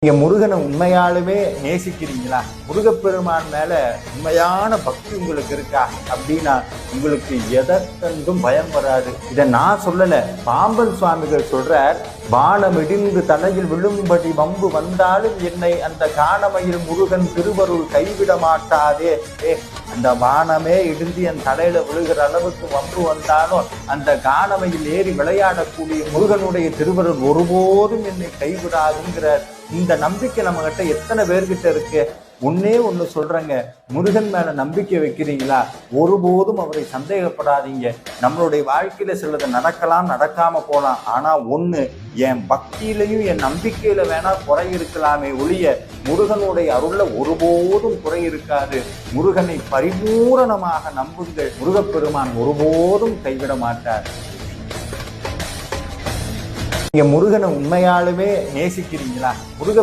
நீங்க முருகனை உண்மையாலுமே நேசிக்கிறீங்களா? முருகப்பெருமான் மேல உண்மையான பக்தி உங்களுக்கு இருக்கா? அப்படின்னா உங்களுக்கு எதற்கென்றும் பயம் வராது. இதை நான் சொல்லல, பாம்பன் சுவாமிகள் சொல்றார். வானமிடிந்து தலையில் விழும்படி வம்பு வந்தாலும் என்னை அந்த காணமையில் முருகன் திருவருள் கைவிட மாட்டாதே. அந்த வானமே இடிந்து என் தலையில விழுகிற அளவுக்கு வம்பு வந்தாலும் அந்த காணமையில் ஏறி விளையாடக்கூடிய முருகனுடைய திருவருள் ஒருபோதும் என்னை கைவிடாதுங்கிற இந்த நம்பிக்கை நம்ம கிட்ட எத்தனை பேர்கிட்ட இருக்கு? ஒன்னே ஒண்ணு சொல்றேங்க, முருகன் மேல நம்பிக்கை வைக்கிறீங்களா? ஒருபோதும் அவரை சந்தேகப்படாதீங்க. நம்மளுடைய வாழ்க்கையில சிலது நடக்கலாம், நடக்காம போலாம். ஆனா ஒண்ணு, என் பக்தியிலையும் என் நம்பிக்கையில வேணா குறை இருக்கலாமே ஒழிய முருகனுடைய அருள்ல ஒருபோதும் குறை இருக்காது. முருகனை பரிபூரணமாக நம்புங்கள். முருகப்பெருமான் ஒருபோதும் கைவிட மாட்டார். நீங்க முருகனை உண்மையாலுமே நேசிக்கிறீங்களா? முருக